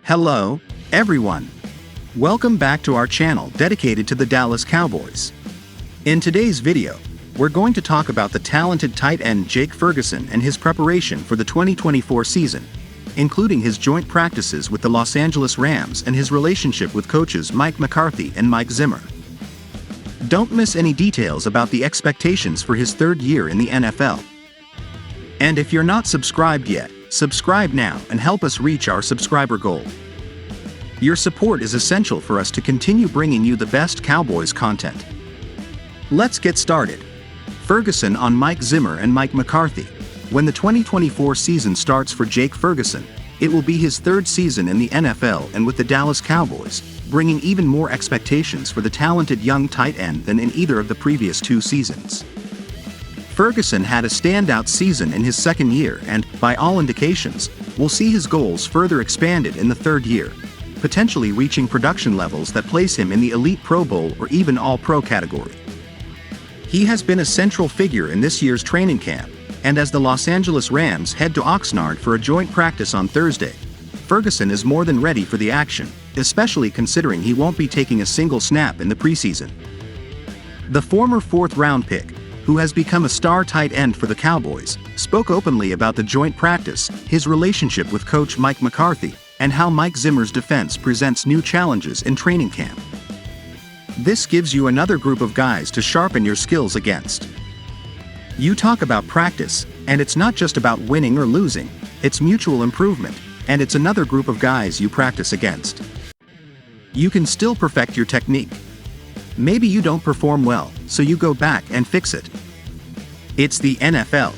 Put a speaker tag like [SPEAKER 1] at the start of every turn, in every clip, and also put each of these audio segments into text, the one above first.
[SPEAKER 1] Hello, everyone. Welcome back to our channel dedicated to the Dallas Cowboys. In today's video, we're going to talk about the talented tight end Jake Ferguson and his preparation for the 2024 season, including his joint practices with the Los Angeles Rams and his relationship with coaches Mike McCarthy and Mike Zimmer. Don't miss any details about the expectations for his third year in the NFL. And if you're not subscribed yet, subscribe now and help us reach our subscriber goal. Your support is essential for us to continue bringing you the best Cowboys content. Let's get started. Ferguson on Mike Zimmer and Mike McCarthy. When the 2024 season starts for Jake Ferguson, it will be his third season in the NFL and with the Dallas Cowboys, bringing even more expectations for the talented young tight end than in either of the previous two seasons. Ferguson had a standout season in his second year and, by all indications, will see his goals further expanded in the third year, potentially reaching production levels that place him in the elite Pro Bowl or even All-Pro category. He has been a central figure in this year's training camp, and as the Los Angeles Rams head to Oxnard for a joint practice on Thursday, Ferguson is more than ready for the action, especially considering he won't be taking a single snap in the preseason. The former fourth-round pick, who has become a star tight end for the Cowboys, spoke openly about the joint practice, his relationship with coach Mike McCarthy, and how Mike Zimmer's defense presents new challenges in training camp. This gives you another group of guys to sharpen your skills against. You talk about practice, and it's not just about winning or losing, it's mutual improvement, and it's another group of guys you practice against. You can still perfect your technique. Maybe you don't perform well, so you go back and fix it. It's the NFL.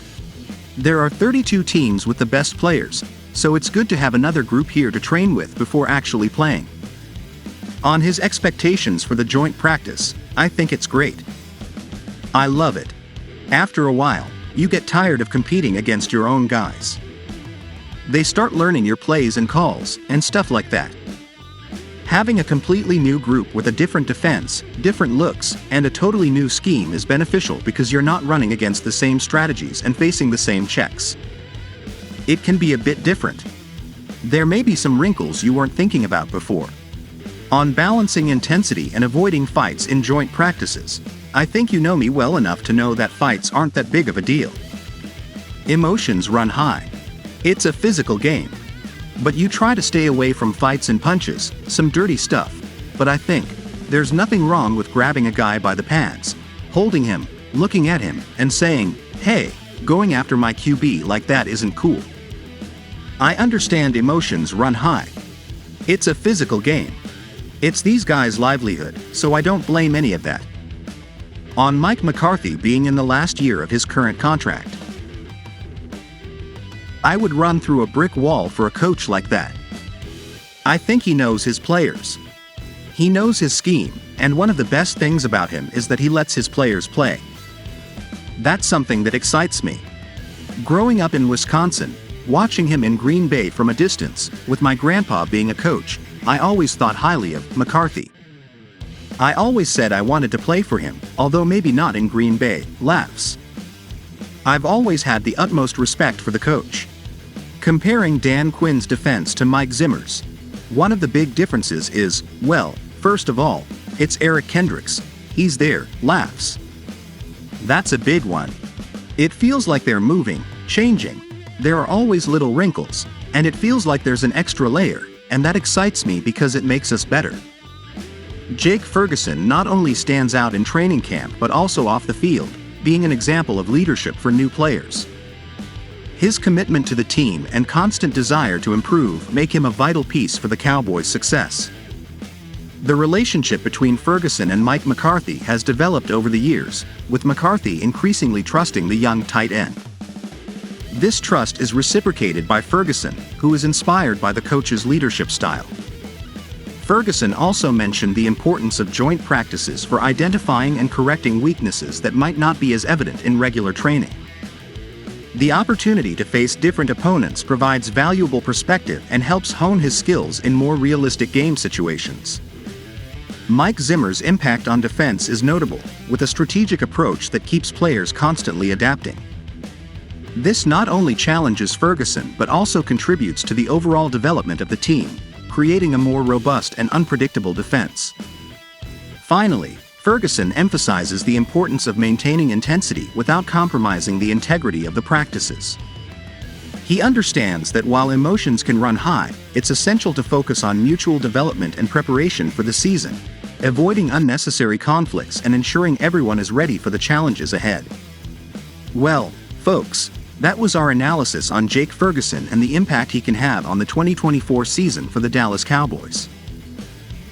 [SPEAKER 1] There are 32 teams with the best players, so it's good to have another group here to train with before actually playing. On his expectations for the joint practice, I think it's great. I love it. After a while, you get tired of competing against your own guys. They start learning your plays and calls, and stuff like that. Having a completely new group with a different defense, different looks, and a totally new scheme is beneficial because you're not running against the same strategies and facing the same checks. It can be a bit different. There may be some wrinkles you weren't thinking about before. On balancing intensity and avoiding fights in joint practices, I think you know me well enough to know that fights aren't that big of a deal. Emotions run high. It's a physical game. But you try to stay away from fights and punches, some dirty stuff. But I think there's nothing wrong with grabbing a guy by the pads, holding him, looking at him, and saying, "Hey, going after my QB like that isn't cool." I understand emotions run high. It's a physical game. It's these guys' livelihood, so I don't blame any of that. On Mike McCarthy being in the last year of his current contract, I would run through a brick wall for a coach like that. I think he knows his players. He knows his scheme, and one of the best things about him is that he lets his players play. That's something that excites me. Growing up in Wisconsin, watching him in Green Bay from a distance, with my grandpa being a coach, I always thought highly of McCarthy. I always said I wanted to play for him, although maybe not in Green Bay, laughs. I've always had the utmost respect for the coach. Comparing Dan Quinn's defense to Mike Zimmer's, one of the big differences is, well, first of all, it's Eric Kendricks. He's there, laughs. That's a big one. It feels like they're moving, changing. There are always little wrinkles, and it feels like there's an extra layer, and that excites me because it makes us better. Jake Ferguson not only stands out in training camp but also off the field, being an example of leadership for new players. His commitment to the team and constant desire to improve make him a vital piece for the Cowboys' success. The relationship between Ferguson and Mike McCarthy has developed over the years, with McCarthy increasingly trusting the young tight end. This trust is reciprocated by Ferguson, who is inspired by the coach's leadership style. Ferguson also mentioned the importance of joint practices for identifying and correcting weaknesses that might not be as evident in regular training. The opportunity to face different opponents provides valuable perspective and helps hone his skills in more realistic game situations. Mike Zimmer's impact on defense is notable, with a strategic approach that keeps players constantly adapting. This not only challenges Ferguson but also contributes to the overall development of the team, creating a more robust and unpredictable defense. Finally, Ferguson emphasizes the importance of maintaining intensity without compromising the integrity of the practices. He understands that while emotions can run high, it's essential to focus on mutual development and preparation for the season, avoiding unnecessary conflicts and ensuring everyone is ready for the challenges ahead. Well, folks, that was our analysis on Jake Ferguson and the impact he can have on the 2024 season for the Dallas Cowboys.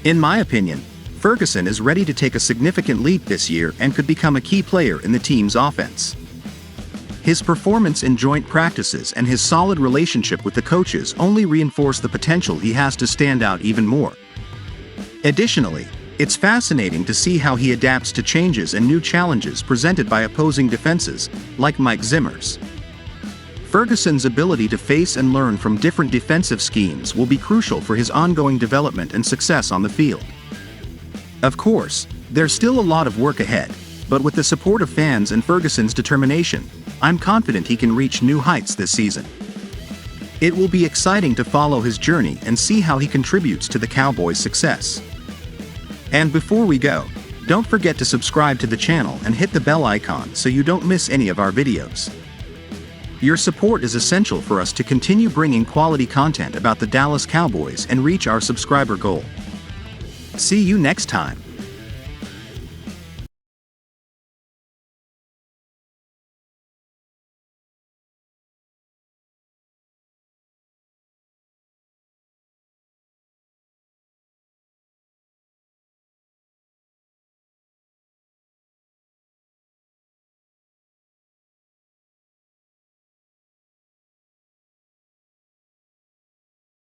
[SPEAKER 1] In my opinion, Ferguson is ready to take a significant leap this year and could become a key player in the team's offense. His performance in joint practices and his solid relationship with the coaches only reinforce the potential he has to stand out even more. Additionally, it's fascinating to see how he adapts to changes and new challenges presented by opposing defenses, like Mike Zimmer's. Ferguson's ability to face and learn from different defensive schemes will be crucial for his ongoing development and success on the field. Of course, there's still a lot of work ahead, but with the support of fans and Ferguson's determination, I'm confident he can reach new heights this season. It will be exciting to follow his journey and see how he contributes to the Cowboys' success. And before we go, don't forget to subscribe to the channel and hit the bell icon so you don't miss any of our videos. Your support is essential for us to continue bringing quality content about the Dallas Cowboys and reach our subscriber goal. See you next time.